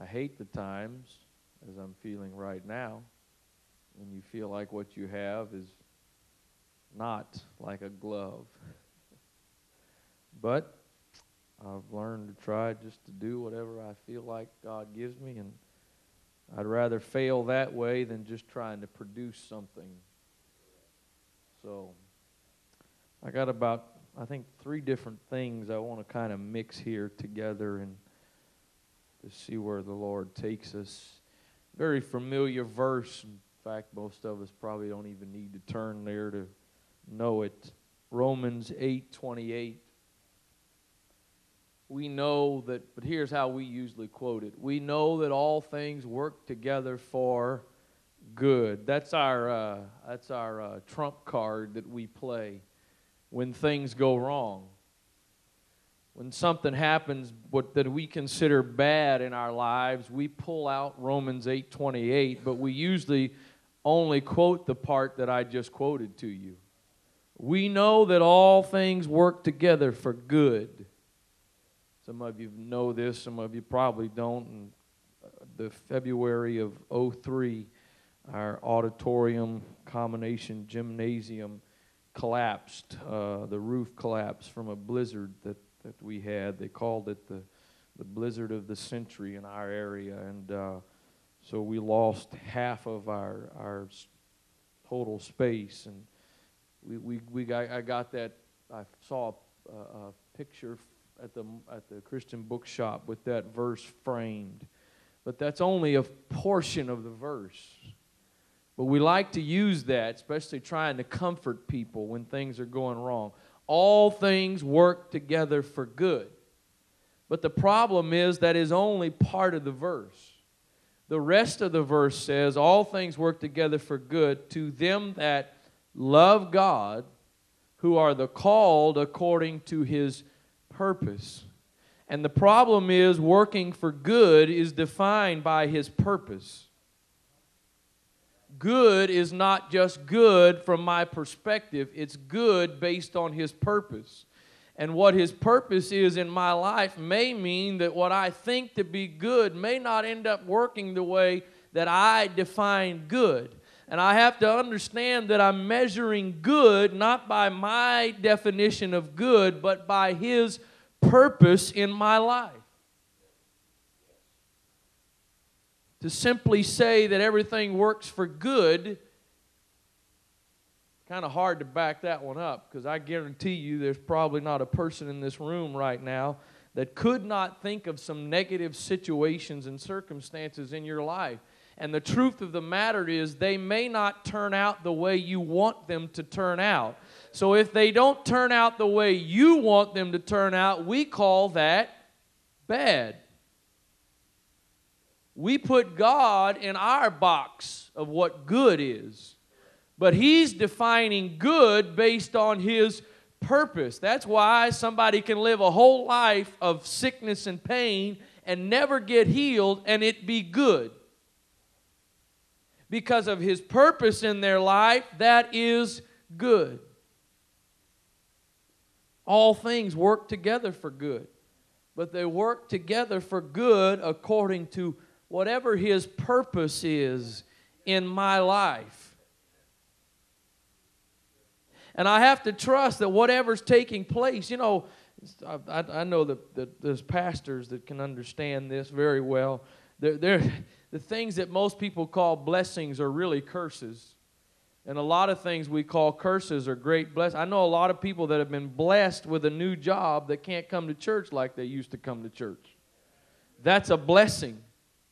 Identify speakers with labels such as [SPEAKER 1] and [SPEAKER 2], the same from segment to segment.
[SPEAKER 1] I hate the times, as I'm feeling right now, when you feel like what you have is not like a glove. But I've learned to try just to do whatever I feel like God gives me, and I'd rather fail that way than just trying to produce something. So I got about, I think, 3 different things I want to kind of mix here together and to see where the Lord takes us. Very familiar verse. In fact, most of us probably don't even need to turn there to know it. Romans 8:28. We know that, but here's how we usually quote it. We know that all things work together for good. That's our trump card that we play when things go wrong. When something happens that we consider bad in our lives, we pull out Romans 8:28, but we usually only quote the part that I just quoted to you. We know that all things work together for good. Some of you know this, some of you probably don't. In the February of 2003, our auditorium combination gymnasium collapsed. The roof collapsed from a blizzard that we had. They called it the blizzard of the century in our area, and so we lost half of our total space. And I got that. I saw a picture at the Christian bookshop with that verse framed, but that's only a portion of the verse. But we like to use that, especially trying to comfort people when things are going wrong. All things work together for good. But the problem is that is only part of the verse. The rest of the verse says, all things work together for good to them that love God, who are the called according to His purpose. And the problem is working for good is defined by His purpose. Good is not just good from my perspective. It's good based on His purpose. And what His purpose is in my life may mean that what I think to be good may not end up working the way that I define good. And I have to understand that I'm measuring good not by my definition of good, but by His purpose in my life. To simply say that everything works for good, kind of hard to back that one up, because I guarantee you there's probably not a person in this room right now that could not think of some negative situations and circumstances in your life. And the truth of the matter is they may not turn out the way you want them to turn out. So if they don't turn out the way you want them to turn out, we call that bad. We put God in our box of what good is. But He's defining good based on His purpose. That's why somebody can live a whole life of sickness and pain and never get healed and it be good. Because of His purpose in their life, that is good. All things work together for good. But they work together for good according to whatever His purpose is in my life. And I have to trust that whatever's taking place, you know, I know that there's pastors that can understand this very well. The things that most people call blessings are really curses. And a lot of things we call curses are great blessings. I know a lot of people that have been blessed with a new job that can't come to church like they used to come to church. That's a blessing,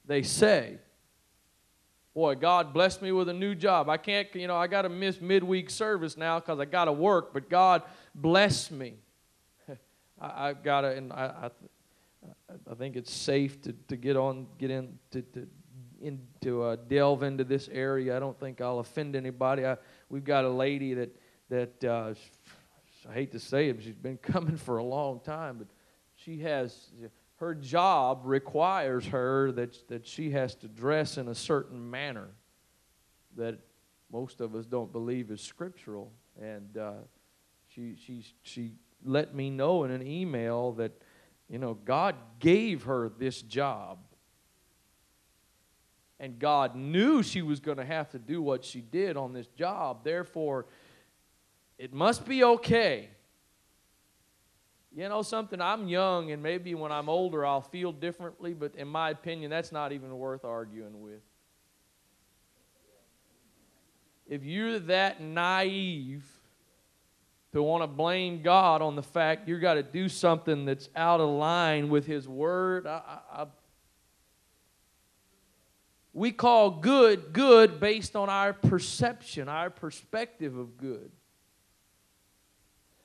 [SPEAKER 1] they say. Boy, God blessed me with a new job. I can't, I got to miss midweek service now because I got to work, but God blessed me. I think it's safe to delve into this area. I don't think I'll offend anybody. We've got a lady that I hate to say it, but she's been coming for a long time, but she has, her job requires her that she has to dress in a certain manner that most of us don't believe is scriptural. And she let me know in an email that, God gave her this job. And God knew she was going to have to do what she did on this job. Therefore, it must be okay. You know something? I'm young, and maybe when I'm older I'll feel differently, but in my opinion, that's not even worth arguing with. If you're that naive to want to blame God on the fact you've got to do something that's out of line with His Word, we call good good based on our perception, our perspective of good.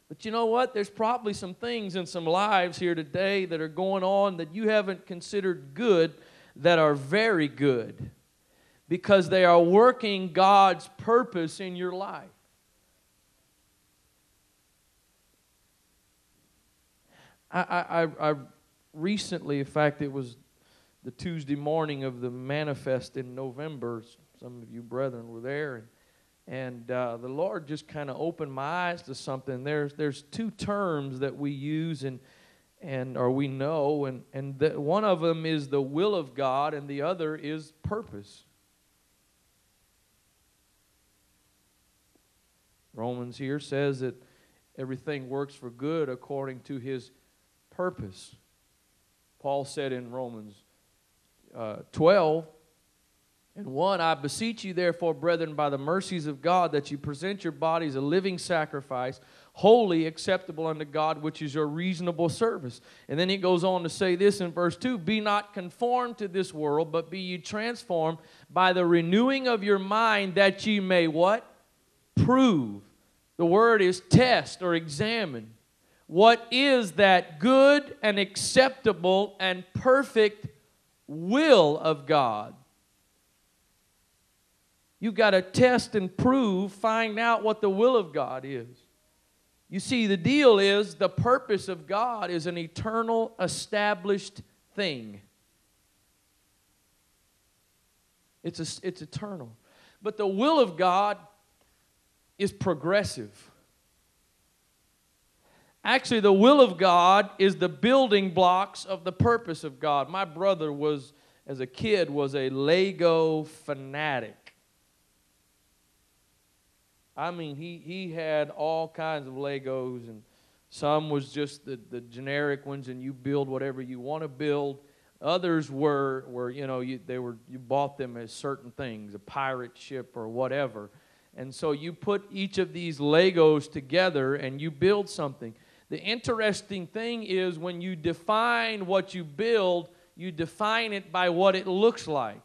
[SPEAKER 1] But you know what? There's probably some things in some lives here today that are going on that you haven't considered good that are very good because they are working God's purpose in your life. I recently, in fact, it was the Tuesday morning of the manifest in November. Some of you brethren were there, and the Lord just kind of opened my eyes to something. There's two terms that we use or we know, and one of them is the will of God, and the other is purpose. Romans here says that everything works for good according to His purpose. Paul said in Romans 12 and 1, I beseech you therefore, brethren, by the mercies of God, that you present your bodies a living sacrifice, holy, acceptable unto God, which is your reasonable service. And then he goes on to say this in verse 2, be not conformed to this world, but be ye transformed by the renewing of your mind, that ye may what? Prove. The word is test or examine. What is that good and acceptable and perfect will of God? You've got to test and prove, find out what the will of God is. You see, the deal is the purpose of God is an eternal, established thing. It's eternal. But the will of God is progressive. Actually, the will of God is the building blocks of the purpose of God. My brother was, as a kid, was a Lego fanatic. I mean, he had all kinds of Legos, and some was just the generic ones, and you build whatever you want to build. Others were you bought them as certain things, a pirate ship or whatever. And so you put each of these Legos together and you build something. The interesting thing is when you define what you build, you define it by what it looks like.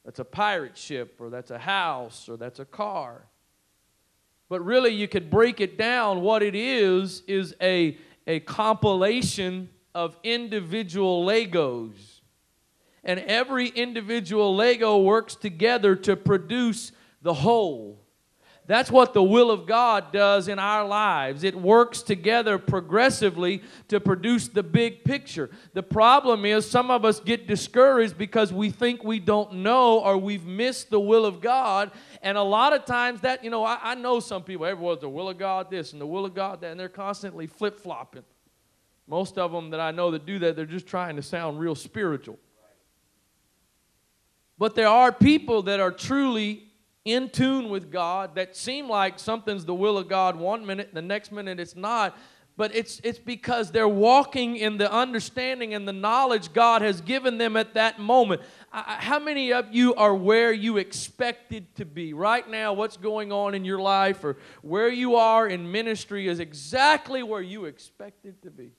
[SPEAKER 1] That's a pirate ship, or that's a house, or that's a car. But really you could break it down. What it is a compilation of individual Legos. And every individual Lego works together to produce the whole. That's what the will of God does in our lives. It works together progressively to produce the big picture. The problem is some of us get discouraged because we think we don't know or we've missed the will of God. And a lot of times that, I know some people, everyone's the will of God this and the will of God that, and they're constantly flip-flopping. Most of them that I know that do that, they're just trying to sound real spiritual. But there are people that are truly in tune with God that seem like something's the will of God one minute, and the next minute it's not. But it's because they're walking in the understanding and the knowledge God has given them at that moment. How many of you are where you expected to be? Right now, what's going on in your life or where you are in ministry is exactly where you expected to be.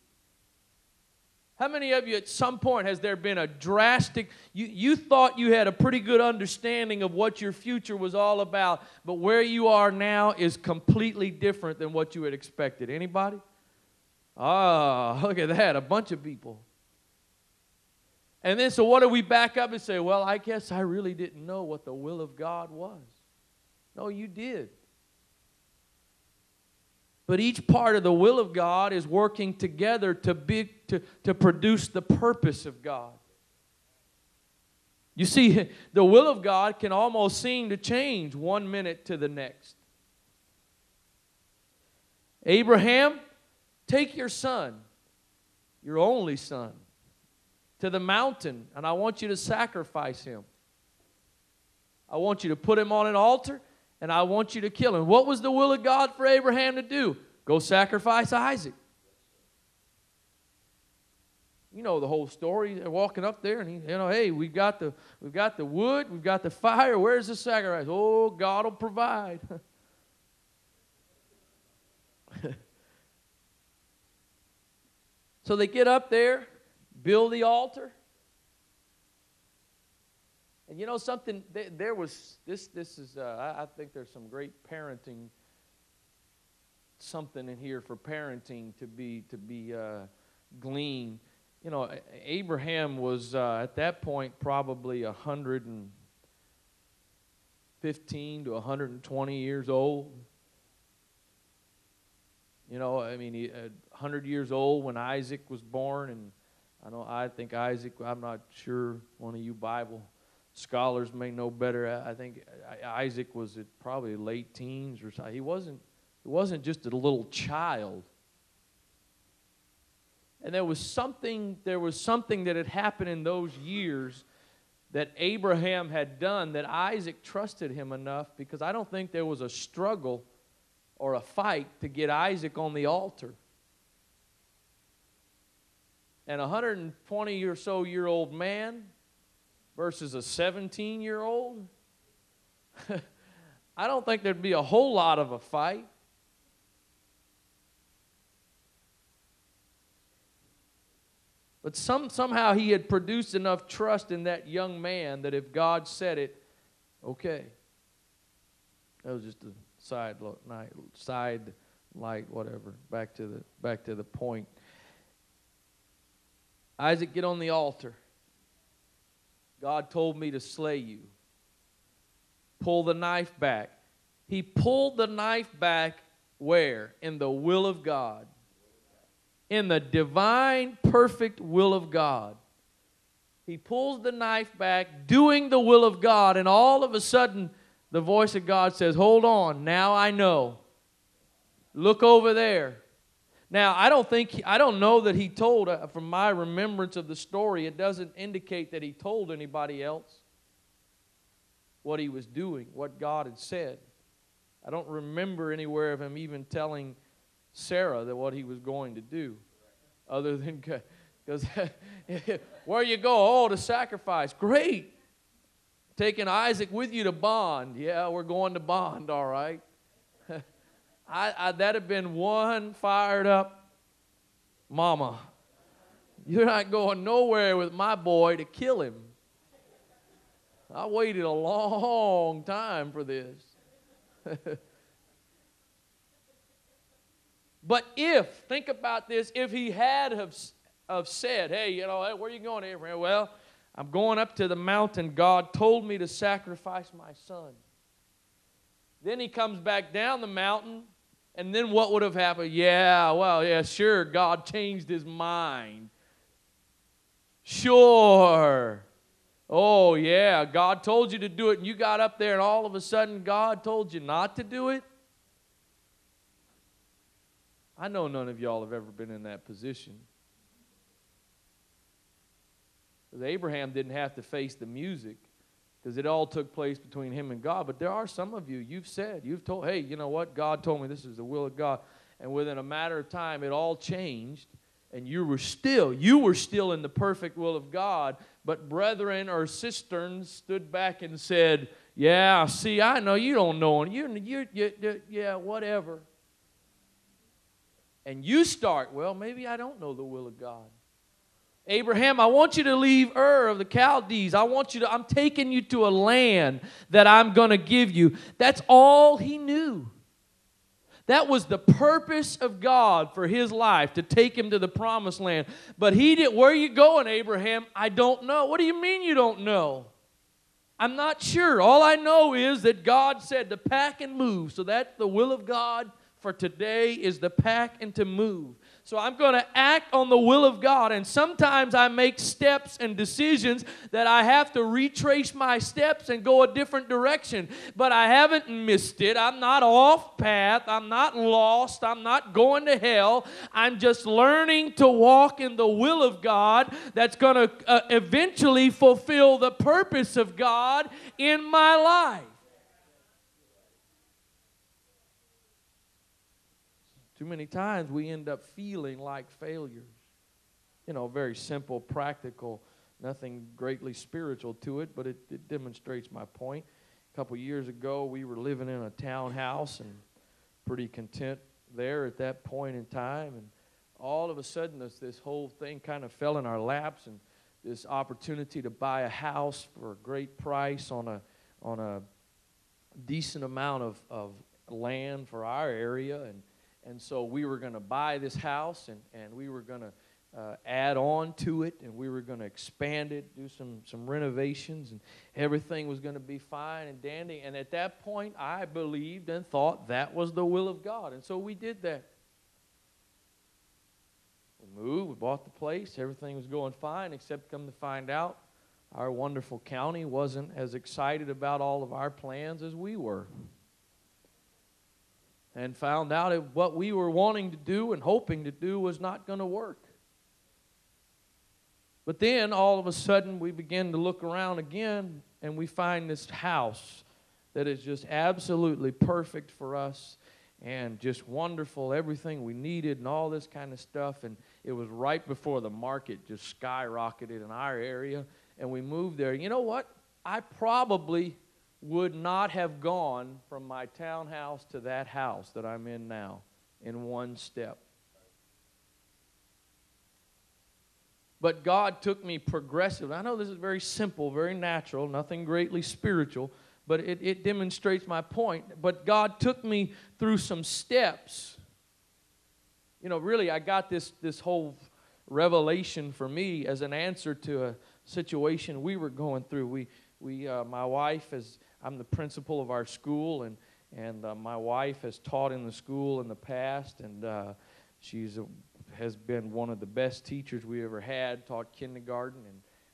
[SPEAKER 1] How many of you at some point has there been a drastic, you thought you had a pretty good understanding of what your future was all about, but where you are now is completely different than what you had expected? Anybody? Look at that, a bunch of people. And then so what do we back up and say, well, I guess I really didn't know what the will of God was. No, you did. But each part of the will of God is working together to produce the purpose of God. You see, the will of God can almost seem to change one minute to the next. Abraham, take your son, your only son. to the mountain, and I want you to sacrifice him. I want you to put him on an altar, and I want you to kill him. What was the will of God for Abraham to do? Go sacrifice Isaac. You know the whole story. They're walking up there, and hey, we've got the wood, we've got the fire. Where's the sacrifice? Oh, God will provide. So they get up there, build the altar. And you know something? There was this is I think there's some great parenting, something in here for parenting to be gleaned. You know, Abraham was at that point probably 115 to 120 years old. You know, I mean, 100 years old when Isaac was born, and I think Isaac, I'm not sure, one of you Bible scholars may know better. I think Isaac was at probably late teens or so. He wasn't just a little child. And there was something that had happened in those years that Abraham had done that Isaac trusted him enough, because I don't think there was a struggle or a fight to get Isaac on the altar. And a 120 or so year old man versus a 17-year-old, I don't think there'd be a whole lot of a fight. But somehow he had produced enough trust in that young man that if God said it, okay. That was just a side light, whatever. Back to the point. Isaac, get on the altar. God told me to slay you. Pull the knife back. He pulled the knife back where? In the will of God. In the divine, perfect will of God. He pulls the knife back, doing the will of God, and all of a sudden, the voice of God says, hold on, now I know. Look over there. Now, I don't know that he told, from my remembrance of the story, it doesn't indicate that he told anybody else what he was doing, what God had said. I don't remember anywhere of him even telling Sarah that what he was going to do, other than because where you go? Oh, to sacrifice. Great. Taking Isaac with you to bond. Yeah, we're going to bond, all right. That'd have been one fired up mama. You're not going nowhere with my boy to kill him. I waited a long time for this. But think about this, if he had have said, hey, where are you going, Abraham? Well, I'm going up to the mountain. God told me to sacrifice my son. Then he comes back down the mountain, and then what would have happened? Yeah, sure, God changed his mind. Sure. Oh, yeah, God told you to do it, and you got up there, and all of a sudden God told you not to do it? I know none of y'all have ever been in that position. Because Abraham didn't have to face the music, because it all took place between him and God. But there are some of you, you've told, hey, you know what? God told me this is the will of God. And within a matter of time, it all changed. And you were still in the perfect will of God. But brethren or cisterns stood back and said, yeah, see, I know you don't know. Yeah, whatever. And you start, well, maybe I don't know the will of God. Abraham, I want you to leave Ur of the Chaldees. I'm taking you to a land that I'm going to give you. That's all he knew. That was the purpose of God for his life, to take him to the promised land. But he didn't. Where are you going, Abraham? I don't know. What do you mean you don't know? I'm not sure. All I know is that God said to pack and move. So that's the will of God for today, is to pack and to move. So I'm going to act on the will of God. And sometimes I make steps and decisions that I have to retrace my steps and go a different direction. But I haven't missed it. I'm not off path. I'm not lost. I'm not going to hell. I'm just learning to walk in the will of God that's going to eventually fulfill the purpose of God in my life. Too many times we end up feeling like failures. Very simple, practical, nothing greatly spiritual to it, but it demonstrates my point. A couple years ago, we were living in a townhouse and pretty content there at that point in time. And all of a sudden, this whole thing kind of fell in our laps, and this opportunity to buy a house for a great price on a decent amount of land for our area. And so we were going to buy this house, and we were going to add on to it, and we were going to expand it, do some renovations, and everything was going to be fine and dandy. And at that point, I believed and thought that was the will of God. And so we did that. We moved, we bought the place, everything was going fine, except come to find out our wonderful county wasn't as excited about all of our plans as we were. And found out that what we were wanting to do and hoping to do was not going to work. But then, all of a sudden, we begin to look around again, and we find this house that is just absolutely perfect for us and just wonderful, everything we needed and all this kind of stuff. And it was right before the market just skyrocketed in our area, and we moved there. You know what? I probably would not have gone from my townhouse to that house that I'm in now in one step. But God took me progressive. I know this is very simple, very natural, nothing greatly spiritual, but it demonstrates my point. But God took me through some steps. Really, I got this whole revelation for me as an answer to a situation we were going through. My wife I'm the principal of our school, and my wife has taught in the school in the past, and has been one of the best teachers we ever had, taught kindergarten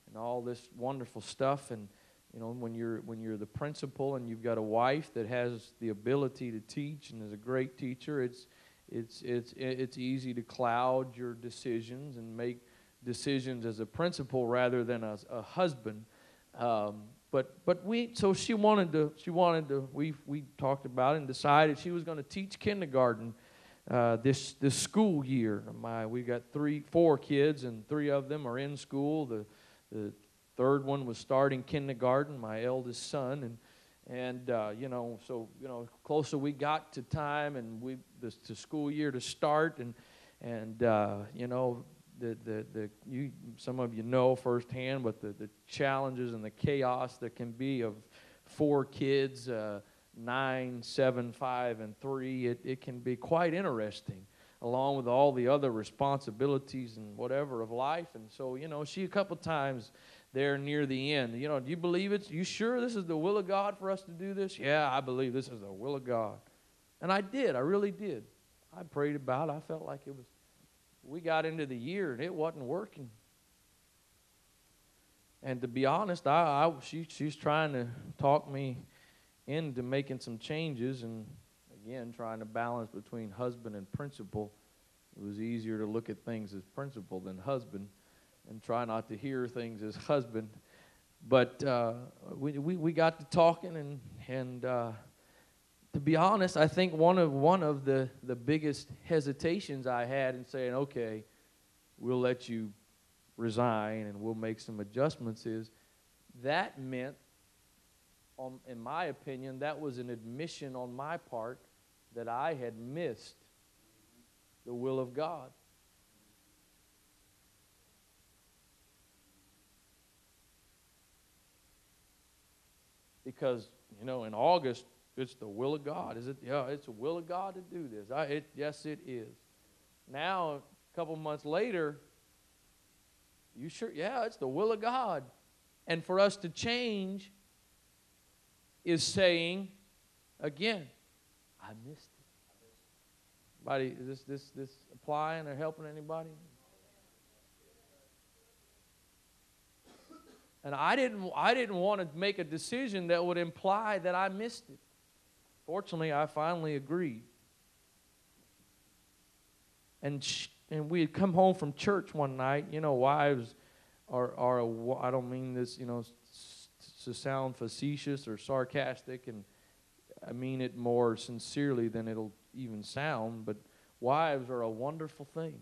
[SPEAKER 1] and all this wonderful stuff. And when you're the principal and you've got a wife that has the ability to teach and is a great teacher, it's easy to cloud your decisions and make decisions as a principal rather than as a husband. We talked about it and decided she was going to teach kindergarten this school year. We got 4 kids, and 3 of them are in school. The third one was starting kindergarten, my eldest son, and closer we got to time and the school year to start, some of you know firsthand, but the challenges and the chaos that can be of 4 kids, 9, 7, 5, and 3, it can be quite interesting, along with all the other responsibilities and whatever of life. And so, she a couple times there near the end, do you believe it? You sure this is the will of God for us to do this? Yeah, I believe this is the will of God. And I did. I really did. I prayed about it. I felt like it was. We got into the year and it wasn't working. And to be honest, she's trying to talk me into making some changes, and again, trying to balance between husband and principal. It was easier to look at things as principal than husband and try not to hear things as husband. But we got to talking, and to be honest, I think one of the biggest hesitations I had in saying, okay, we'll let you resign and we'll make some adjustments is that meant, in my opinion, that was an admission on my part that I had missed the will of God. Because, in August, it's the will of God. Is it? Yeah, it's the will of God to do this. Yes, it is. Now, a couple months later, you sure? Yeah, it's the will of God. And for us to change is saying, again, I missed it. Anybody, is this applying or helping anybody? And I didn't want to make a decision that would imply that I missed it. Fortunately, I finally agreed. And we had come home from church one night. You know, wives are I don't mean this, to sound facetious or sarcastic, and I mean it more sincerely than it'll even sound, but wives are a wonderful thing.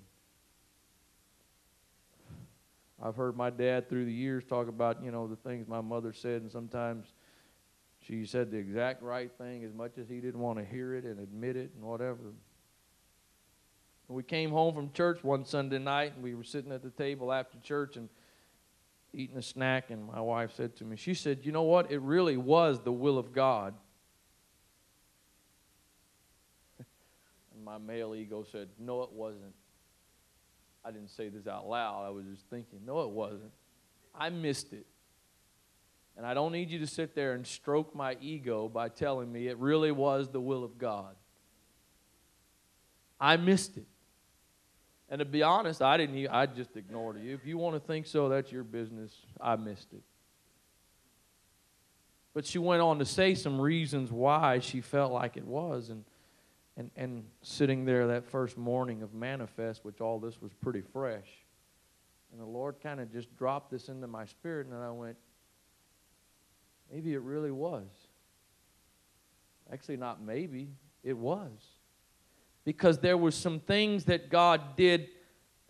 [SPEAKER 1] I've heard my dad through the years talk about, the things my mother said, and sometimes she said the exact right thing as much as he didn't want to hear it and admit it and whatever. And we came home from church one Sunday night, and we were sitting at the table after church and eating a snack, and my wife said to me, she said, "You know what? It really was the will of God." And my male ego said, "No, it wasn't." I didn't say this out loud. I was just thinking, no, it wasn't. I missed it. And I don't need you to sit there and stroke my ego by telling me it really was the will of God. I missed it. And to be honest, I just ignored it. If you want to think so, that's your business. I missed it. But she went on to say some reasons why she felt like it was. And sitting there that first morning of Manifest, which all this was pretty fresh, and the Lord kind of just dropped this into my spirit, and I went, maybe it really was. Actually, not maybe, it was. Because there were some things that God did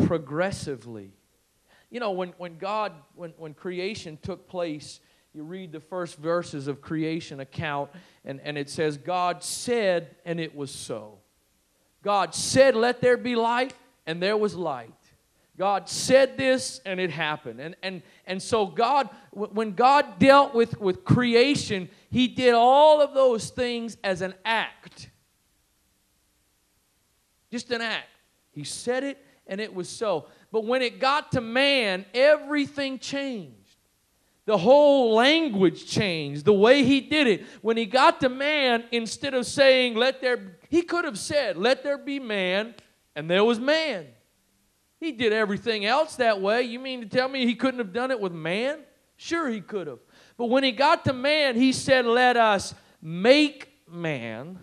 [SPEAKER 1] progressively. When creation took place, you read the first verses of creation account, and it says, God said, and it was so. God said, let there be light, and there was light. God said this, and it happened. And so God, when God dealt with creation, He did all of those things as an act. Just an act. He said it, and it was so. But when it got to man, everything changed. The whole language changed, the way He did it. When He got to man, instead of saying, He could have said, let there be man, and there was man. He did everything else that way. You mean to tell me He couldn't have done it with man? Sure, He could have. But when He got to man, He said, let us make man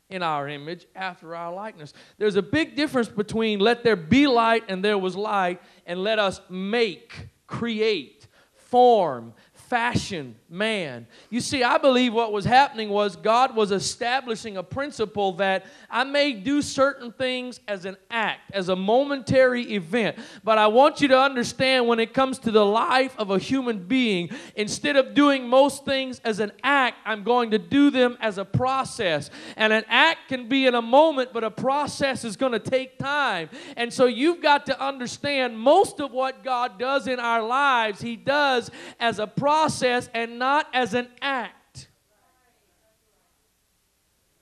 [SPEAKER 1] in our image, after our likeness. There's a big difference between let there be light and there was light, and let us make, create, form, fashion man. You see, I believe what was happening was God was establishing a principle that I may do certain things as an act, as a momentary event, but I want you to understand when it comes to the life of a human being, instead of doing most things as an act, I'm going to do them as a process. And an act can be in a moment, but a process is going to take time. And so you've got to understand most of what God does in our lives, He does as a process and not as an act.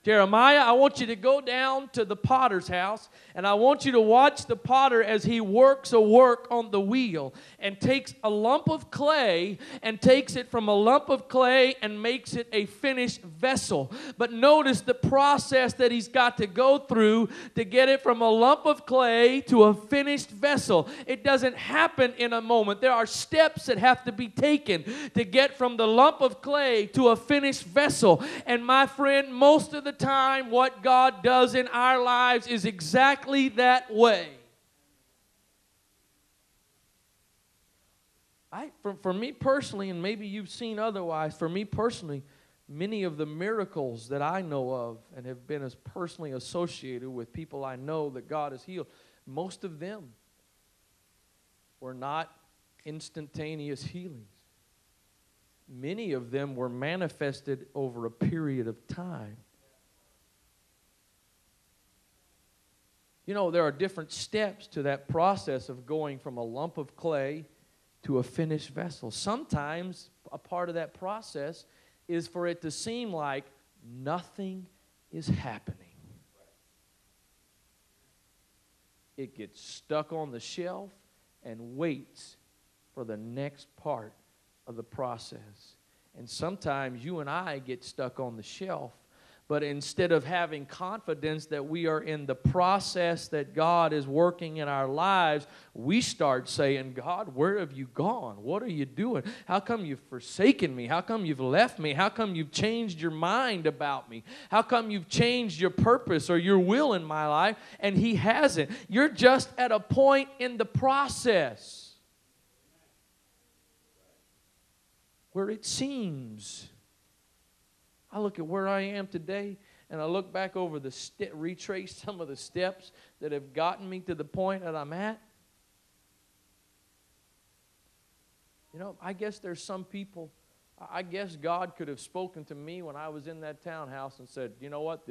[SPEAKER 1] Jeremiah, I want you to go down to the potter's house, and I want you to watch the potter as he works a work on the wheel and takes a lump of clay and takes it from a lump of clay and makes it a finished vessel. But notice the process that he's got to go through to get it from a lump of clay to a finished vessel. It doesn't happen in a moment. There are steps that have to be taken to get from the lump of clay to a finished vessel. And my friend, most of the time, what God does in our lives is exactly that way. For me personally, and maybe you've seen otherwise, for me personally, many of the miracles that I know of and have been as personally associated with people I know that God has healed, most of them were not instantaneous healings. Many of them were manifested over a period of time. You know, there are different steps to that process of going from a lump of clay to a finished vessel. Sometimes a part of that process is for it to seem like nothing is happening. It gets stuck on the shelf and waits for the next part of the process. And sometimes you and I get stuck on the shelf, But instead of having confidence that we are in the process that God is working in our lives, we start saying, God, where have you gone? What are you doing? How come you've forsaken me? How come you've left me? How come you've changed your mind about me? How come you've changed your purpose or your will in my life? And He hasn't. You're just at a point in the process where it seems. I look at where I am today, and I look back over retrace some of the steps that have gotten me to the point that I'm at. You know, I guess there's some people, I guess God could have spoken to me when I was in that townhouse and said, you know what,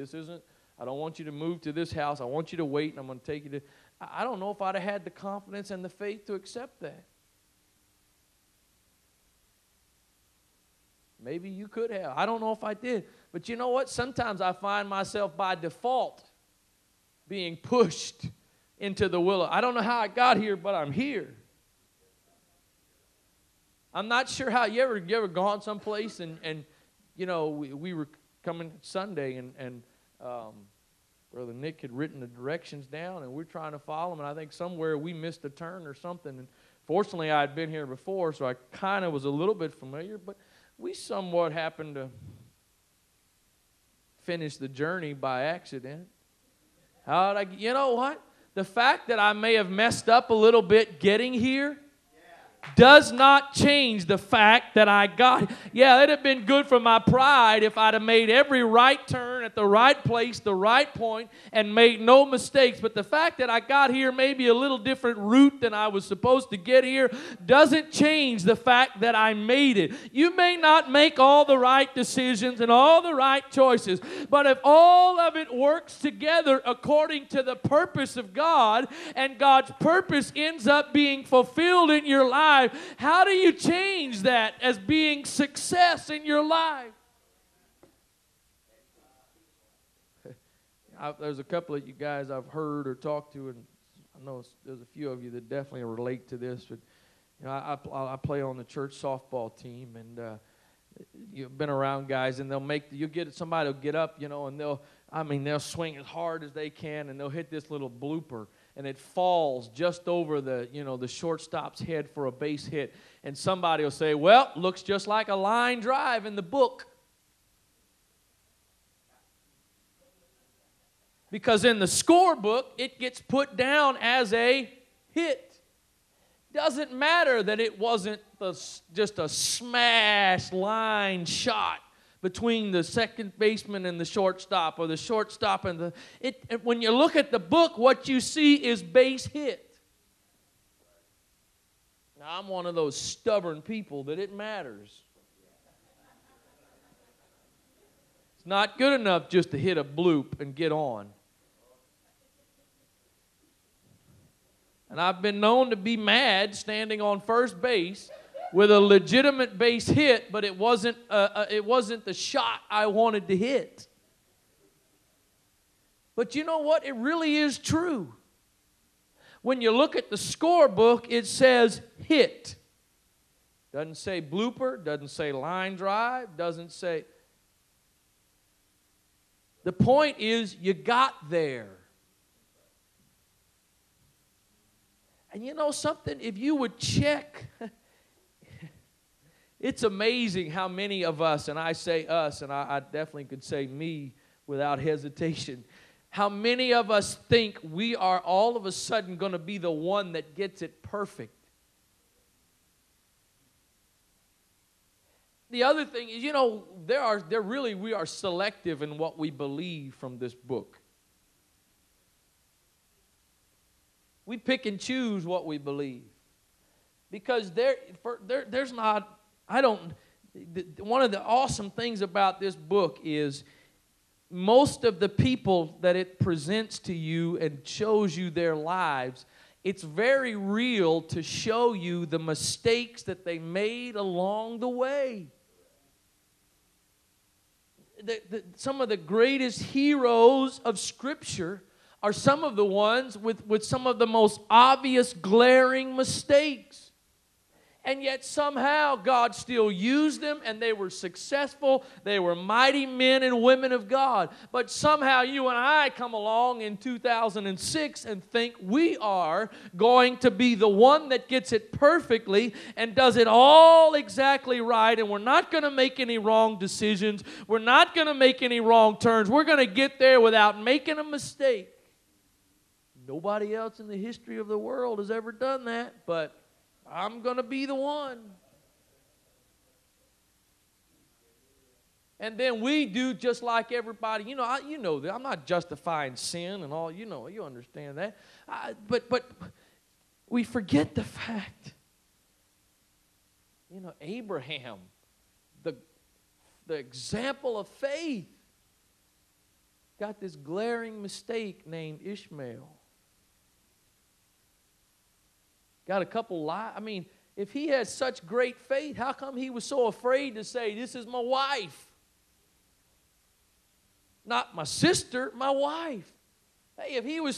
[SPEAKER 1] I don't want you to move to this house. I want you to wait, and I'm going to take you to. I don't know if I'd have had the confidence and the faith to accept that. Maybe you could have. I don't know if I did. But you know what? Sometimes I find myself by default being pushed into the will. I don't know how I got here, but I'm here. I'm not sure how. You ever gone someplace and you know, we were coming Sunday and Brother Nick had written the directions down and we're trying to follow them, and I think somewhere we missed a turn or something. And fortunately, I had been here before, so I kind of was a little bit familiar, but we somewhat happened to finish the journey by accident. You know what? The fact that I may have messed up a little bit getting here does not change the fact that I got. Yeah, it'd have been good for my pride if I'd have made every right turn at the right place, the right point, and made no mistakes. But the fact that I got here maybe a little different route than I was supposed to get here doesn't change the fact that I made it. You may not make all the right decisions and all the right choices, but if all of it works together according to the purpose of God, and God's purpose ends up being fulfilled in your life, how do you change that as being success in your life? There's a couple of you guys I've heard or talked to, and I know there's a few of you that definitely relate to this. But you know, I play on the church softball team, and you've been around guys, and somebody will get up, you know, and they'll swing as hard as they can, and they'll hit this little blooper, and it falls just over the shortstop's head for a base hit. And somebody will say, well, looks just like a line drive in the book. Because in the scorebook, it gets put down as a hit. Doesn't matter that it wasn't just a smash line shot between the second baseman and the shortstop, or the shortstop and when you look at the book, what you see is base hit. Now, I'm one of those stubborn people that it matters. It's not good enough just to hit a bloop and get on. And I've been known to be mad standing on first base with a legitimate base hit, but it wasn't the shot I wanted to hit. But you know what? It really is true. When you look at the scorebook, it says hit. Doesn't say blooper, doesn't say line drive, doesn't say. The point is, you got there. And you know something? If you would check, it's amazing how many of us, and I say us, and I definitely could say me without hesitation, how many of us think we are all of a sudden going to be the one that gets it perfect. The other thing is, you know, we are selective in what we believe from this book. We pick and choose what we believe. Because there's not, one of the awesome things about this book is most of the people that it presents to you and shows you their lives, it's very real to show you the mistakes that they made along the way. Some of the greatest heroes of Scripture are some of the ones with some of the most obvious glaring mistakes. And yet somehow God still used them, and they were successful. They were mighty men and women of God. But somehow you and I come along in 2006 and think we are going to be the one that gets it perfectly and does it all exactly right, and we're not going to make any wrong decisions. We're not going to make any wrong turns. We're going to get there without making a mistake. Nobody else in the history of the world has ever done that, but I'm going to be the one. And then we do just like everybody. You know that. I'm not justifying sin and all. You understand that. But we forget the fact. Abraham, the example of faith, got this glaring mistake named Ishmael. Got a couple lies. I mean, if he had such great faith, how come he was so afraid to say, this is my wife? Not my sister, my wife. Hey, if he was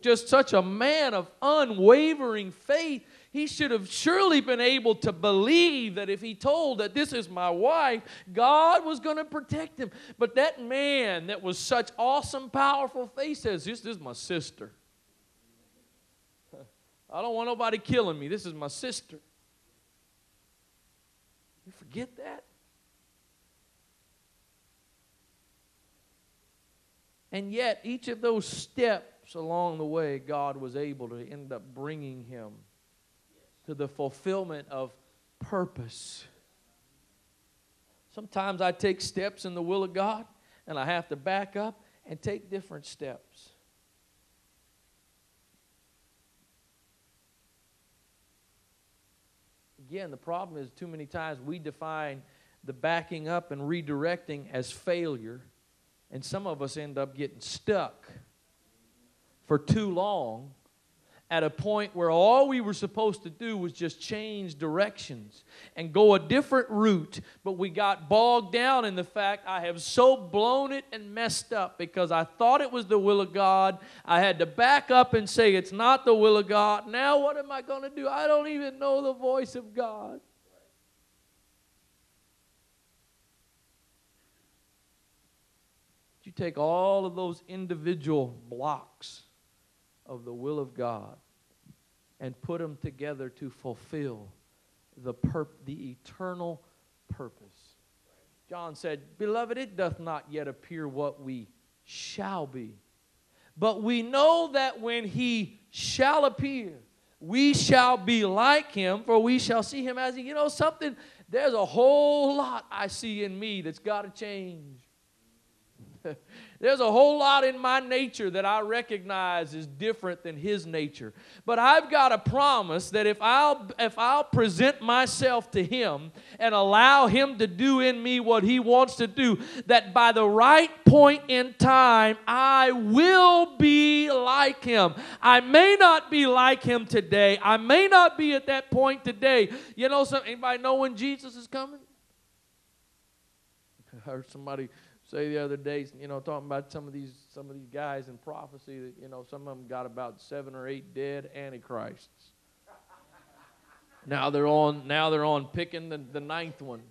[SPEAKER 1] just such a man of unwavering faith, he should have surely been able to believe that if he told that this is my wife, God was going to protect him. But that man that was such awesome, powerful faith says, this is my sister. I don't want nobody killing me. This is my sister. You forget that? And yet, each of those steps along the way, God was able to end up bringing him to the fulfillment of purpose. Sometimes I take steps in the will of God, and I have to back up and take different steps. Again, the problem is too many times we define the backing up and redirecting as failure, and some of us end up getting stuck for too long at a point where all we were supposed to do was just change directions and go a different route, but we got bogged down in the fact I have so blown it and messed up because I thought it was the will of God. I had to back up and say it's not the will of God. Now what am I going to do? I don't even know the voice of God. You take all of those individual blocks of the will of God and put them together to fulfill the eternal purpose. John said, "Beloved, it doth not yet appear what we shall be. But we know that when he shall appear, we shall be like him, for we shall see him as he." You know something? There's a whole lot I see in me that's got to change. There's a whole lot in my nature that I recognize is different than his nature. But I've got a promise that if I'll present myself to him and allow him to do in me what he wants to do, that by the right point in time, I will be like him. I may not be like him today. I may not be at that point today. You know, anybody know when Jesus is coming? I heard somebody say the other day, talking about some of these guys in prophecy that, some of them got about 7 or 8 dead antichrists. Now they're on picking the 9th one.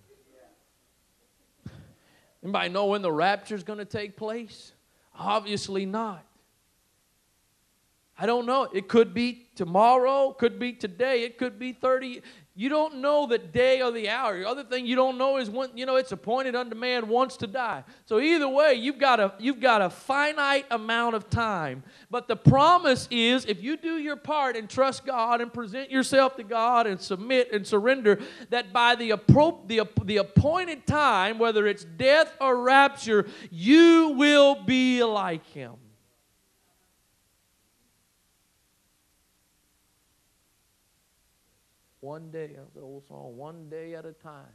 [SPEAKER 1] Anybody know when the rapture's going to take place? Obviously not. I don't know. It could be tomorrow, could be today, it could be 30. You don't know the day or the hour. The other thing you don't know is when, it's appointed unto man once to die. So either way, you've got a finite amount of time. But the promise is, if you do your part and trust God and present yourself to God and submit and surrender, that by the appointed time, whether it's death or rapture, you will be like him. One day, the old song, one day at a time.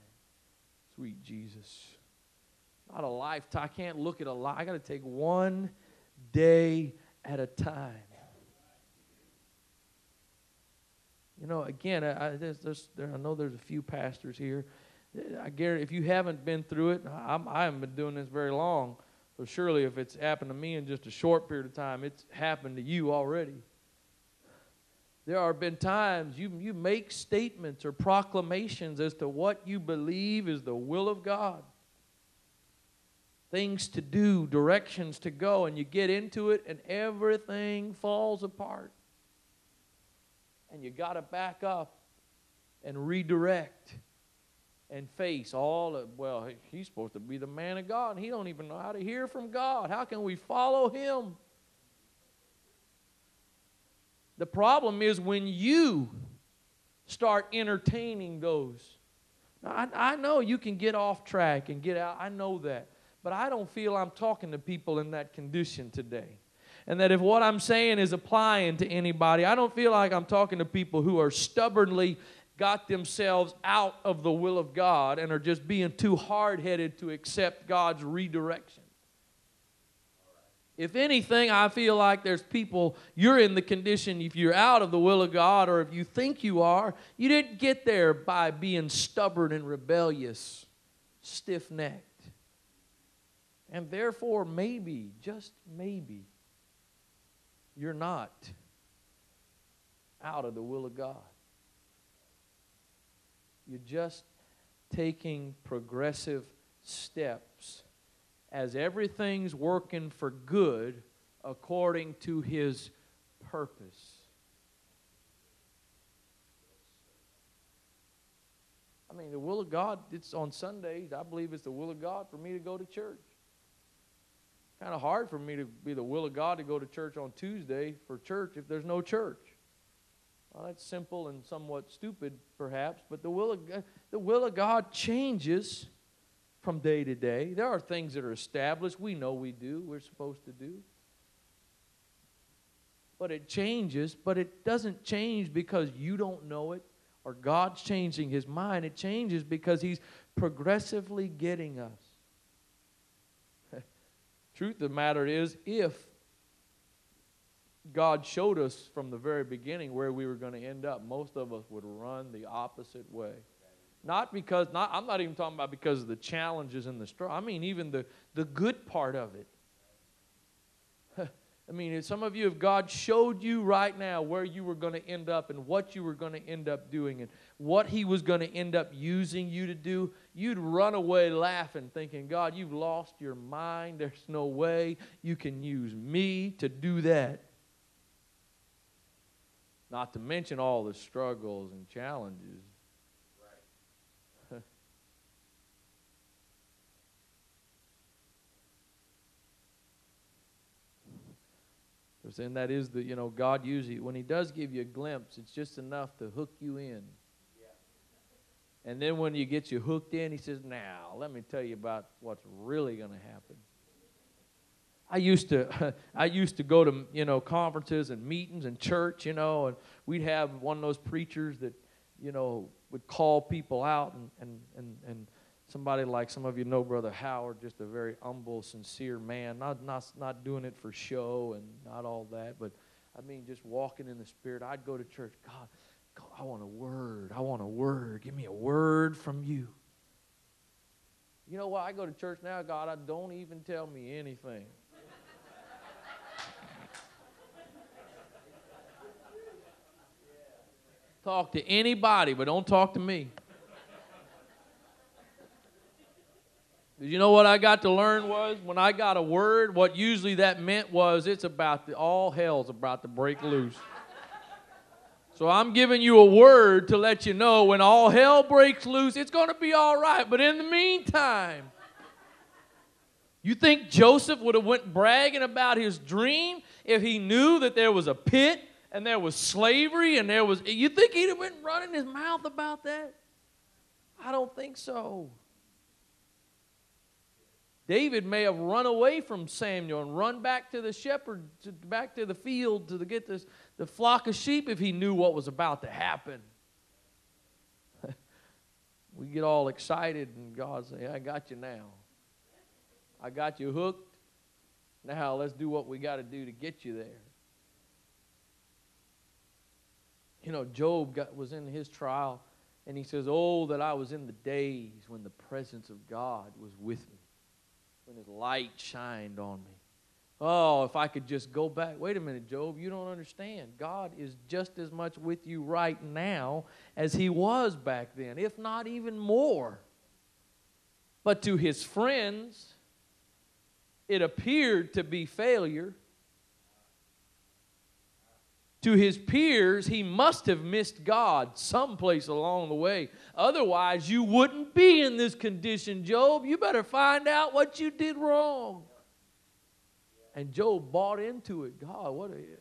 [SPEAKER 1] Sweet Jesus. Not a lifetime. I can't look at a life. I got to take one day at a time. Again, I know there's a few pastors here. I guarantee if you haven't been through it, I haven't been doing this very long. So surely if it's happened to me in just a short period of time, it's happened to you already. There have been times you make statements or proclamations as to what you believe is the will of God. Things to do, directions to go, and you get into it and everything falls apart. And you got to back up and redirect and face all of, well, he's supposed to be the man of God, and he don't even know how to hear from God. How can we follow him? The problem is when you start entertaining those. Now, I know you can get off track and get out. I know that. But I don't feel I'm talking to people in that condition today. And that if what I'm saying is applying to anybody, I don't feel like I'm talking to people who are stubbornly got themselves out of the will of God and are just being too hard-headed to accept God's redirection. If anything, I feel like there's people, you're in the condition, if you're out of the will of God, or if you think you are, you didn't get there by being stubborn and rebellious, stiff-necked. And therefore, maybe, just maybe, you're not out of the will of God. You're just taking progressive steps as everything's working for good according to His purpose. I mean, the will of God, it's on Sundays. I believe it's the will of God for me to go to church. Kind of hard for me to be the will of God to go to church on Tuesday for church if there's no church. Well, that's simple and somewhat stupid, perhaps, but the will of God changes from day to day. There are things that are established. We know we do. We're supposed to do. But it changes, but it doesn't change because you don't know it or God's changing His mind. It changes because He's progressively getting us. Truth of the matter is, if God showed us from the very beginning where we were going to end up, most of us would run the opposite way. I'm not even talking about because of the challenges and the struggle. I mean, even the good part of it. I mean, some of you, if God showed you right now where you were going to end up and what you were going to end up doing and what He was going to end up using you to do, you'd run away laughing, thinking, God, you've lost your mind. There's no way you can use me to do that. Not to mention all the struggles and challenges. And that is God usually, when He does give you a glimpse, it's just enough to hook you in. And then when you get you hooked in, He says, now, let me tell you about what's really going to happen. I used to go to, conferences and meetings and church, and we'd have one of those preachers that, would call people out and somebody like some of you know Brother Howard, just a very humble, sincere man, not doing it for show and not all that, but I mean just walking in the Spirit. I'd go to church, God, I want a word, give me a word from you. You know what, I go to church now, God, don't even tell me anything. Talk to anybody, but don't talk to me. You know what I got to learn was when I got a word, what usually that meant was all hell's about to break loose. So I'm giving you a word to let you know when all hell breaks loose, it's going to be all right. But in the meantime, you think Joseph would have went bragging about his dream if he knew that there was a pit and there was slavery and you think he'd have went running his mouth about that? I don't think so. David may have run away from Samuel and run back to the shepherd, back to the field to get the flock of sheep if he knew what was about to happen. We get all excited and God says, I got you now. I got you hooked. Now let's do what we got to do to get you there. Job was in his trial and he says, oh, that I was in the days when the presence of God was with me. When His light shined on me. Oh, if I could just go back. Wait a minute, Job, you don't understand. God is just as much with you right now as he was back then, if not even more. But to his friends, it appeared to be failure. To his peers, he must have missed God someplace along the way. Otherwise, you wouldn't be in this condition, Job. You better find out what you did wrong. And Job bought into it. God, what are you?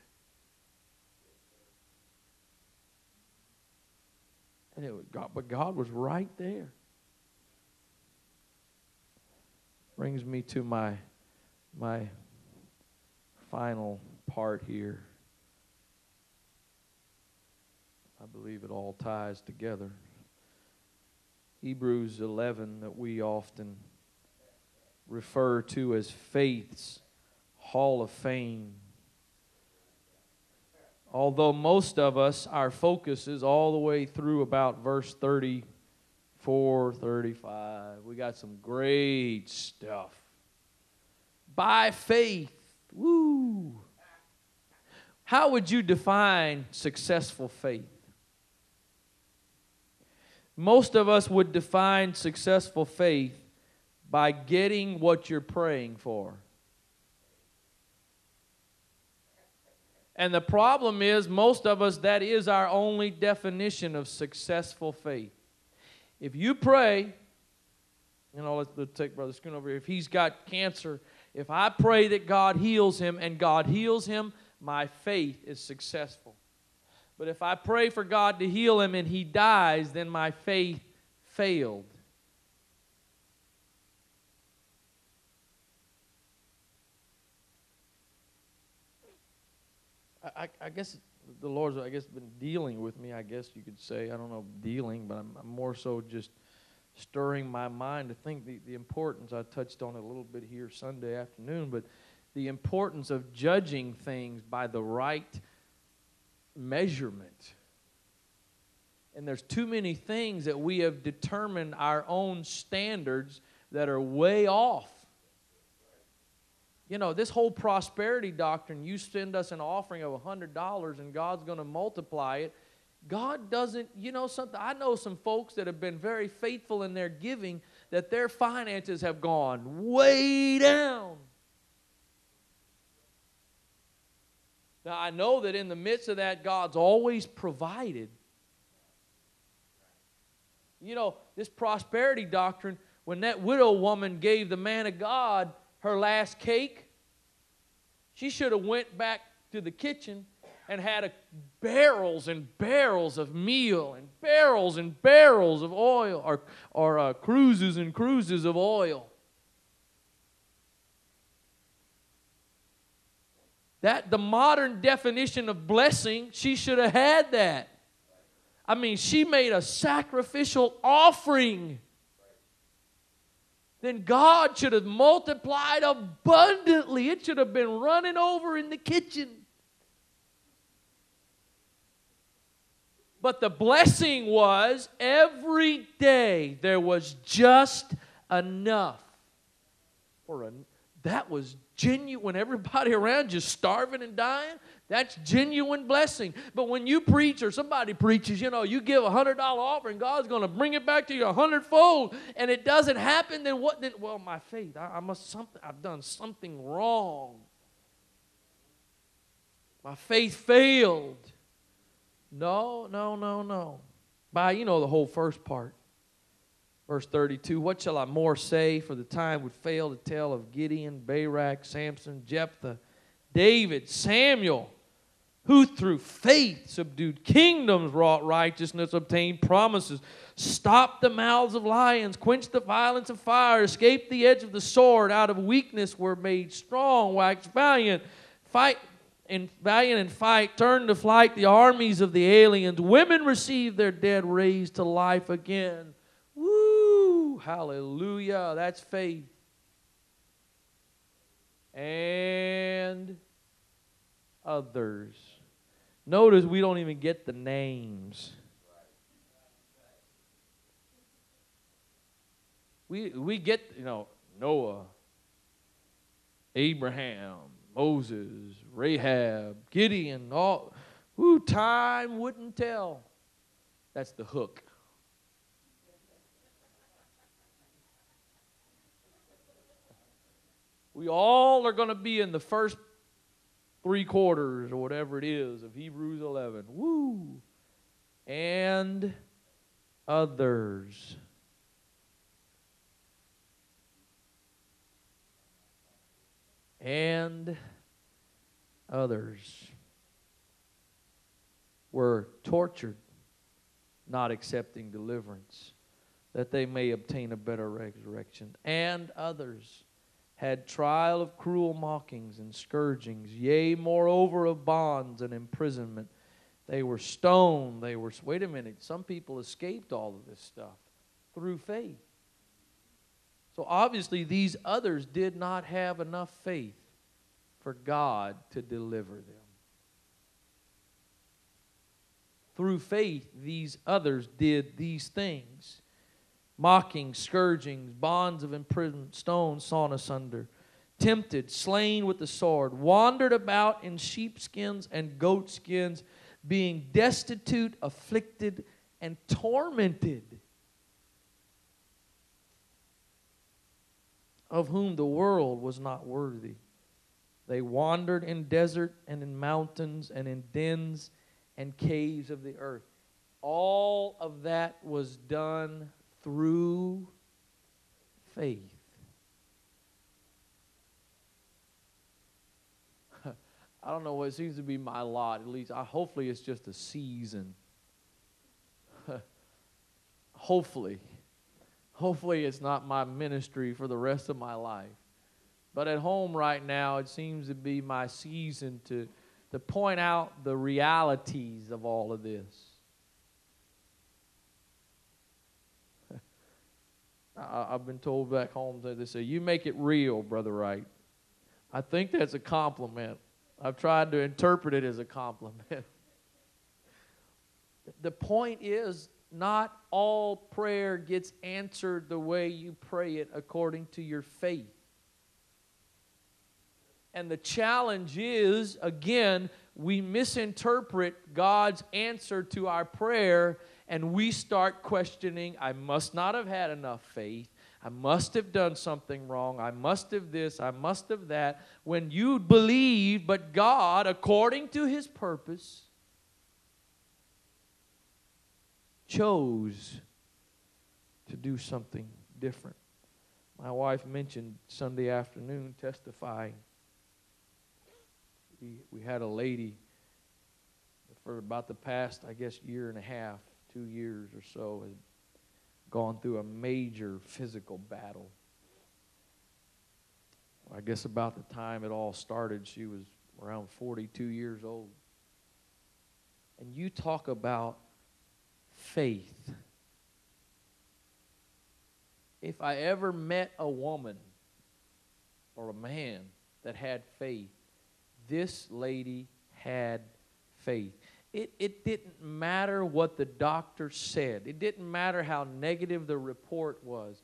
[SPEAKER 1] And it was God, but God was right there. Brings me to my final part here. I believe it all ties together. Hebrews 11, that we often refer to as faith's Hall of Fame. Although most of us, our focus is all the way through about verse 34, 35. We got some great stuff. By faith, woo! How would you define successful faith? Most of us would define successful faith by getting what you're praying for. And the problem is, most of us, that is our only definition of successful faith. If you pray, let's take Brother Schoon over here. If he's got cancer, if I pray that God heals him and God heals him, my faith is successful. But if I pray for God to heal him and he dies, then my faith failed. I guess the Lord's, been dealing with me, I guess you could say. I don't know, dealing, but I'm more so just stirring my mind to think the importance. I touched on it a little bit here Sunday afternoon, but the importance of judging things by the right measurement. And there's too many things that we have determined our own standards that are way off. This whole prosperity doctrine, you send us an offering of $100 and God's going to multiply it. God doesn't, something. I know some folks that have been very faithful in their giving, that their finances have gone way down. Now, I know that in the midst of that, God's always provided. This prosperity doctrine, when that widow woman gave the man of God her last cake, she should have went back to the kitchen and had barrels and barrels of meal and barrels of oil, or cruises and cruises of oil. The modern definition of blessing, she should have had that. She made a sacrificial offering. Then God should have multiplied abundantly. It should have been running over in the kitchen. But the blessing was every day there was just enough. That was genuine. When everybody around you starving and dying, that's genuine blessing. But when you preach or somebody preaches, you give a $100 offering, God's going to bring it back to you 100-fold, and it doesn't happen, then what? Well, my faith, I've done something wrong. My faith failed. No. By, the whole first part. Verse 32, what shall I more say? For the time would fail to tell of Gideon, Barak, Samson, Jephthah, David, Samuel, who through faith subdued kingdoms, wrought righteousness, obtained promises, stopped the mouths of lions, quenched the violence of fire, escaped the edge of the sword, out of weakness were made strong, waxed valiant, in fight, turned to flight the armies of the aliens. Women received their dead raised to life again. Woo! Hallelujah. That's faith. And others. Notice we don't even get the names. We get, Noah, Abraham, Moses, Rahab, Gideon, all, who time wouldn't tell. That's the hook. We all are going to be in the first 3 quarters or whatever it is of Hebrews 11. Woo! And others. And others were tortured, not accepting deliverance, that they may obtain a better resurrection. And others had trial of cruel mockings and scourgings, yea, moreover of bonds and imprisonment. They were stoned. Wait a minute, some people escaped all of this stuff through faith. So obviously these others did not have enough faith for God to deliver them. Through faith, these others did these things. Mockings, scourgings, bonds of imprisonment, stones sawn asunder, tempted, slain with the sword, wandered about in sheepskins and goatskins, being destitute, afflicted, and tormented, of whom the world was not worthy. They wandered in desert and in mountains and in dens and caves of the earth. All of that was done through faith. I don't know what it seems to be my lot. At least, hopefully it's just a season. Hopefully it's not my ministry for the rest of my life. But at home right now, it seems to be my season to point out the realities of all of this. I've been told back home that they say, "You make it real, Brother Wright." I think that's a compliment. I've tried to interpret it as a compliment. The point is, not all prayer gets answered the way you pray it according to your faith. And the challenge is, again, we misinterpret God's answer to our prayer, and we start questioning, I must not have had enough faith. I must have done something wrong. I must have this. I must have that. When you believe, but God, according to His purpose, chose to do something different. My wife mentioned Sunday afternoon testifying. We had a lady for about the past, I guess, year and a half, 2 years or so, had gone through a major physical battle. I guess about the time it all started, she was around 42 years old. And you talk about faith. If I ever met a woman or a man that had faith, this lady had faith. It didn't matter what the doctor said. It didn't matter how negative the report was.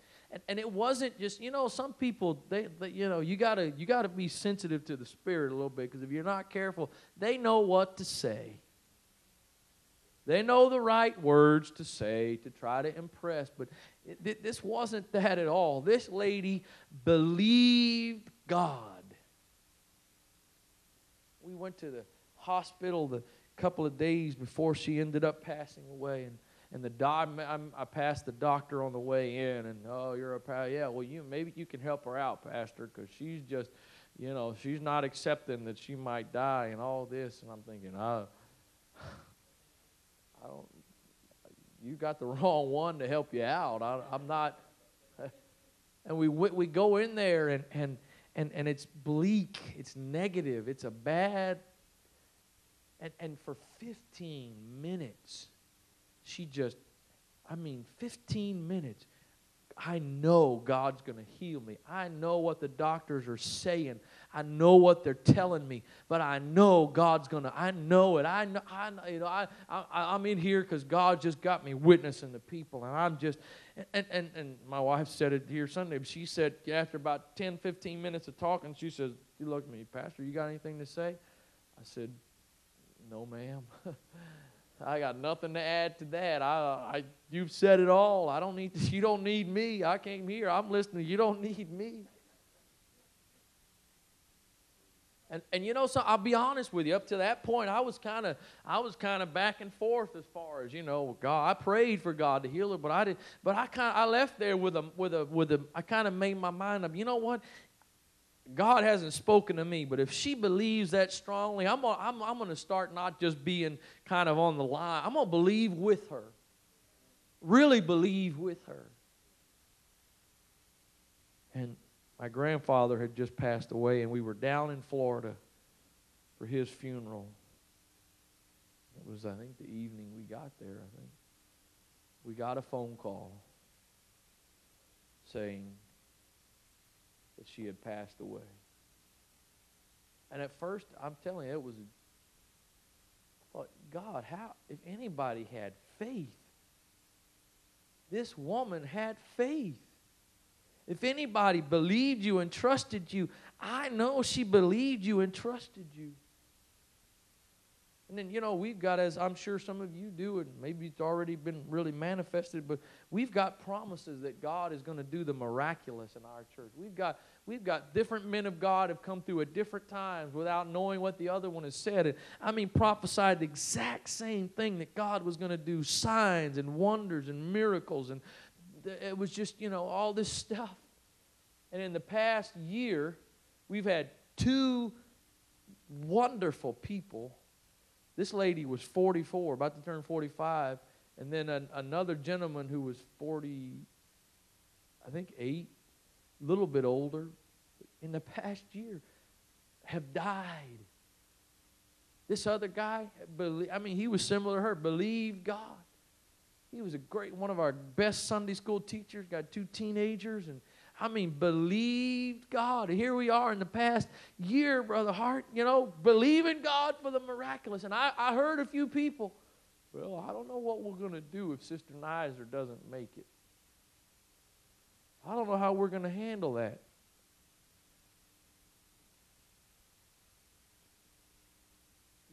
[SPEAKER 1] And it wasn't just, some people, they you gotta be sensitive to the Spirit a little bit, because if you're not careful, they know what to say. They know the right words to say to try to impress, but this wasn't that at all. This lady believed God. We went to the hospital the couple of days before she ended up passing away, and I passed the doctor on the way in, and you're a pastor. Yeah, well, maybe you can help her out, Pastor, because she's just, she's not accepting that she might die and all this. And I'm thinking, I don't. You got the wrong one to help you out. I'm not. And we go in there and it's bleak, it's negative, it's a bad. And for 15 minutes, 15 minutes, I know God's going to heal me. I know what the doctors are saying. I know what they're telling me. But I know God's going to, I know it. I'm in here because God just got me witnessing the people. And I'm just, and my wife said it here Sunday. She said, after about 10, 15 minutes of talking, she says, you look at me, Pastor, you got anything to say? I said, no, ma'am. I got nothing to add to that. You've said it all. I don't need. You don't need me. I came here. I'm listening. You don't need me. And you know, so I'll be honest with you. Up to that point, I was kind of back and forth as far as, you know, God. I prayed for God to heal her, but I did. But I left there with a. I kind of made my mind up. You know what? God hasn't spoken to me, but if she believes that strongly, I'm going to start not just being kind of on the line. I'm going to believe with her. Really believe with her. And my grandfather had just passed away, and we were down in Florida for his funeral. It was, I think, the evening we got there, I think. We got a phone call saying that she had passed away. And at first, I'm telling you, I thought, God, how, if anybody had faith, this woman had faith. If anybody believed you and trusted you, I know she believed you and trusted you. And then, you know, we've got, as I'm sure some of you do, and maybe it's already been really manifested, but we've got promises that God is going to do the miraculous in our church. We've got different men of God have come through at different times without knowing what the other one has said. And I mean, prophesied the exact same thing, that God was going to do signs and wonders and miracles. And it was just, you know, all this stuff. And in the past year, we've had two wonderful people. This lady was 44, about to turn 45, and then another gentleman who was 40, I think 8, a little bit older, in the past year, have died. This other guy, he was similar to her, believed God. He was one of our best Sunday school teachers, got 2 teenagers, and believed God. And here we are in the past year, Brother Hart, you know, believing God for the miraculous. And I heard a few people, well, I don't know what we're going to do if Sister Nizer doesn't make it. I don't know how we're going to handle that.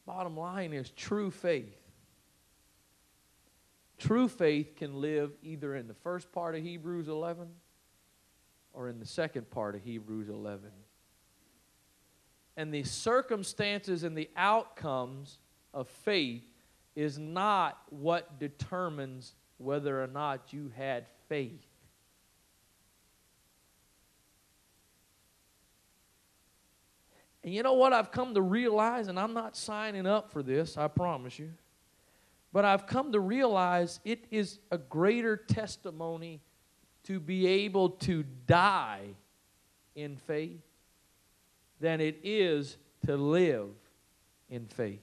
[SPEAKER 1] Bottom line is true faith. True faith can live either in the first part of Hebrews 11 or in the second part of Hebrews 11. And the circumstances and the outcomes of faith is not what determines whether or not you had faith. And you know what I've come to realize, and I'm not signing up for this, I promise you, but I've come to realize it is a greater testimony to be able to die in faith than it is to live in faith.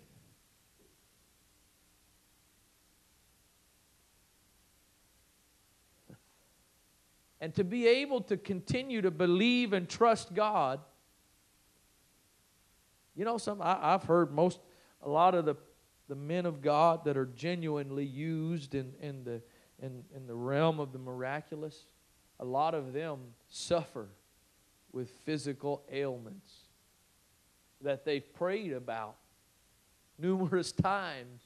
[SPEAKER 1] And to be able to continue to believe and trust God. You know, I've heard a lot of the men of God that are genuinely used in the realm of the miraculous, a lot of them suffer with physical ailments that they've prayed about numerous times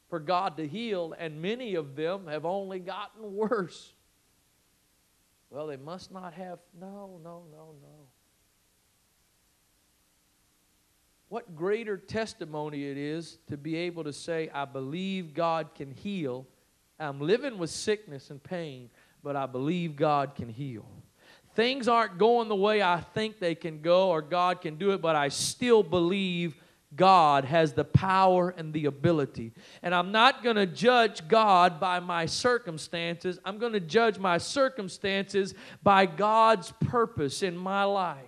[SPEAKER 1] for God to heal, and many of them have only gotten worse. Well, they must not have. No. What greater testimony it is to be able to say, I believe God can heal. I'm living with sickness and pain, but I believe God can heal. Things aren't going the way I think they can go or God can do it, but I still believe God has the power and the ability. And I'm not going to judge God by my circumstances. I'm going to judge my circumstances by God's purpose in my life.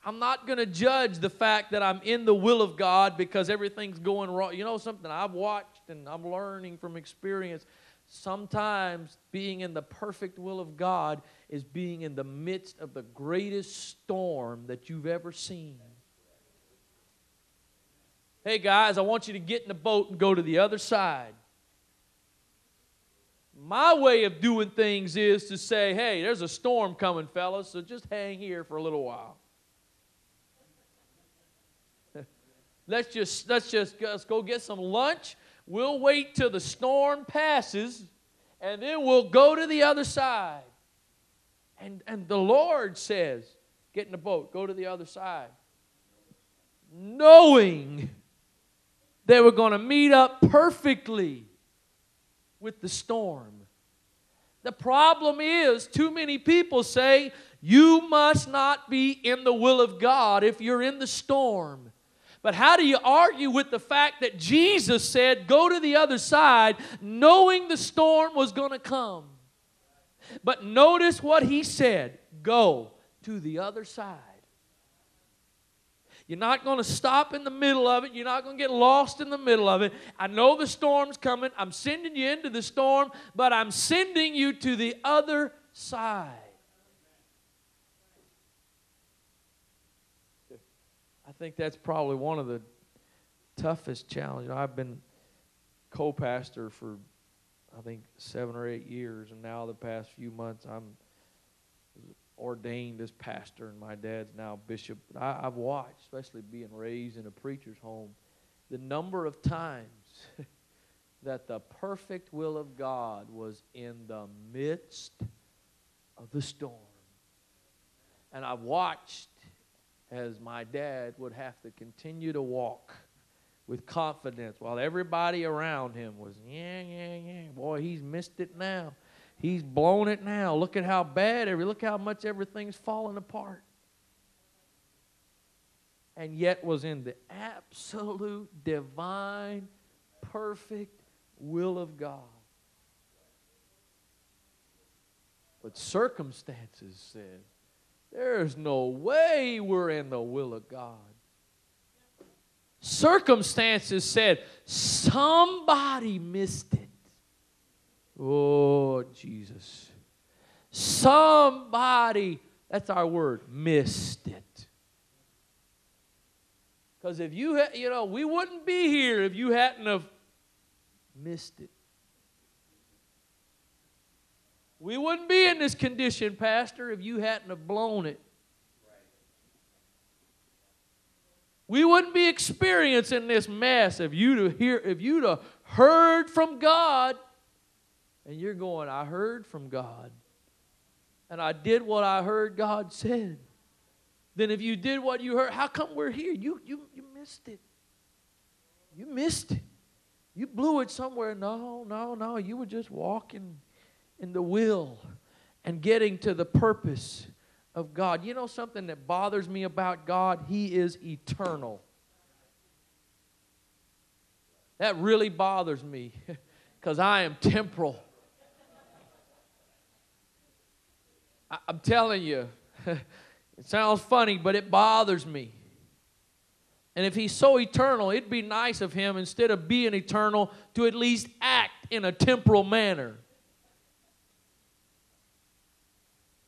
[SPEAKER 1] I'm not going to judge the fact that I'm in the will of God because everything's going wrong. You know something I've watched and I'm learning from experience. Sometimes being in the perfect will of God is being in the midst of the greatest storm that you've ever seen. Hey guys, I want you to get in the boat and go to the other side. My way of doing things is to say, hey, there's a storm coming, fellas, so just hang here for a little while. Let's go get some lunch. We'll wait till the storm passes, and then we'll go to the other side. And the Lord says, get in the boat, go to the other side. Knowing they were going to meet up perfectly with the storm. The problem is, too many people say, you must not be in the will of God if you're in the storm. But how do you argue with the fact that Jesus said, go to the other side, knowing the storm was going to come? But notice what he said, go to the other side. You're not going to stop in the middle of it. You're not going to get lost in the middle of it. I know the storm's coming. I'm sending you into the storm, but I'm sending you to the other side. I think that's probably one of the toughest challenges. I've been co-pastor for, I think, 7 or 8 years, and now the past few months I'm ordained as pastor, and my dad's now bishop. I've watched, especially being raised in a preacher's home, the number of times that the perfect will of God was in the midst of the storm. And I've watched as my dad would have to continue to walk with confidence while everybody around him was, yeah. Boy, he's missed it now. He's blown it now. Look at how bad, look how much everything's falling apart. And yet was in the absolute, divine, perfect will of God. But circumstances said, there's no way we're in the will of God. Circumstances said, somebody missed it. Oh, Jesus. Somebody, that's our word, missed it. Because if you had, we wouldn't be here if you hadn't have missed it. We wouldn't be in this condition, Pastor, if you hadn't have blown it. We wouldn't be experiencing this mess if you'd have heard from God. And you're going, I heard from God. And I did what I heard God said. Then if you did what you heard, how come we're here? You missed it. You missed it. You blew it somewhere. No. You were just walking in the will and getting to the purpose of God. You know something that bothers me about God? He is eternal. That really bothers me because I am temporal. I'm telling you, it sounds funny, but it bothers me. And if he's so eternal, it'd be nice of him, instead of being eternal, to at least act in a temporal manner.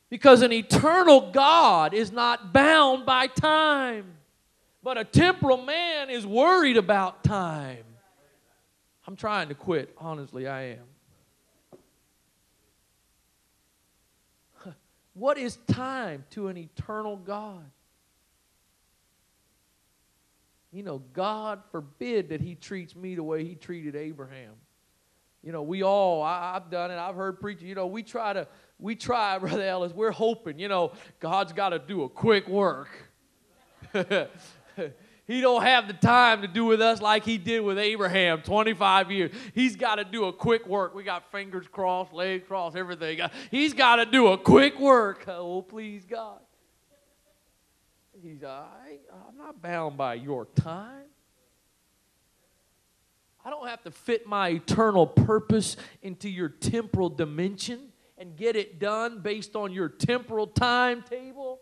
[SPEAKER 1] Because an eternal God is not bound by time. But a temporal man is worried about time. I'm trying to quit. Honestly, I am. What is time to an eternal God? God forbid that he treats me the way he treated Abraham. I've done it. I've heard preaching. We try, Brother Ellis. We're hoping, God's got to do a quick work. He don't have the time to do with us like he did with Abraham, 25 years. He's got to do a quick work. We got fingers crossed, legs crossed, everything. He's got to do a quick work. Oh, please, God. I'm not bound by your time. I don't have to fit my eternal purpose into your temporal dimension and get it done based on your temporal timetable.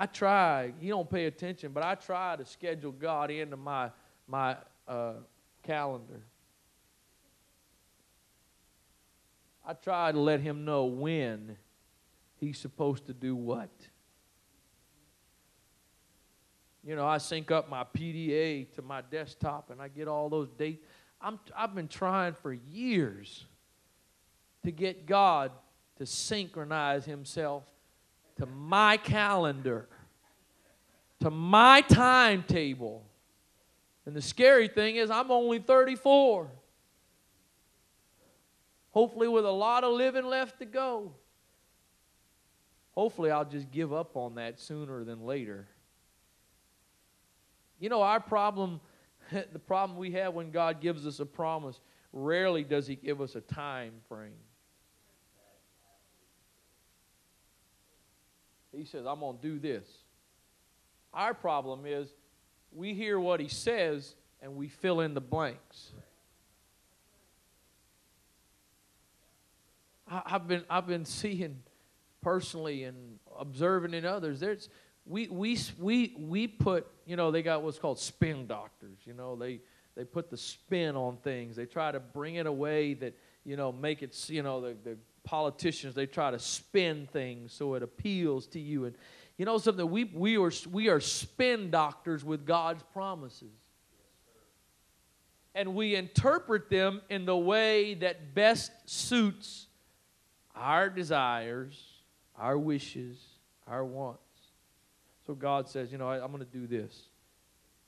[SPEAKER 1] I try, you don't pay attention, but I try to schedule God into my calendar. I try to let him know when he's supposed to do what. You know, I sync up my PDA to my desktop and I get all those dates. I've been trying for years to get God to synchronize himself to my calendar, to my timetable. And the scary thing is I'm only 34. Hopefully with a lot of living left to go. Hopefully I'll just give up on that sooner than later. You know, our problem, the problem we have when God gives us a promise, rarely does he give us a time frame. He says, I'm going to do this. Our problem is we hear what he says and we fill in the blanks. I've been seeing personally and observing in others. We put, you know, they got what's called spin doctors. You know, they put the spin on things. They try to bring it away that, you know, make it, you know, the politicians, they try to spin things so it appeals to you. And you know something, we are spin doctors with God's promises. And we interpret them in the way that best suits our desires, our wishes, our wants. So God says, you know, I'm going to do this.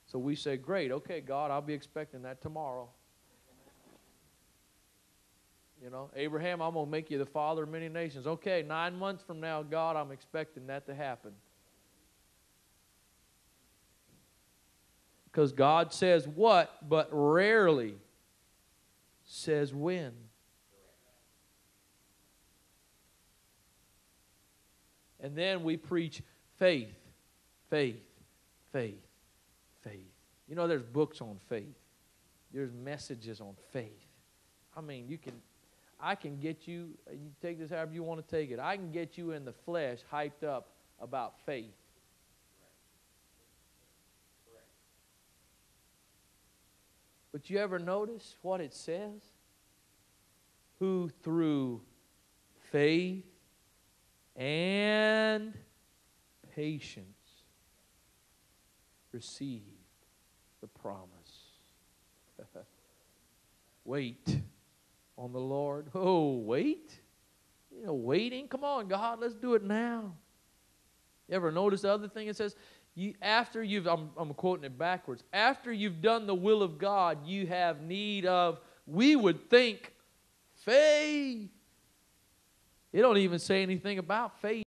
[SPEAKER 1] So we say, great, okay, God, I'll be expecting that tomorrow. You know, Abraham, I'm going to make you the father of many nations. Okay, 9 months from now, God, I'm expecting that to happen. Because God says what, but rarely says when. And then we preach faith, faith, faith, faith. You know, there's books on faith. There's messages on faith. I mean, I can get you, you take this however you want to take it. I can get you in the flesh hyped up about faith. But you ever notice what it says? Who through faith and patience received the promise. Wait on the Lord. Oh, wait? You know, waiting? Come on, God, let's do it now. You ever notice the other thing it says? After you've, I'm quoting it backwards, after you've done the will of God, you have need of, we would think, faith. It don't even say anything about faith.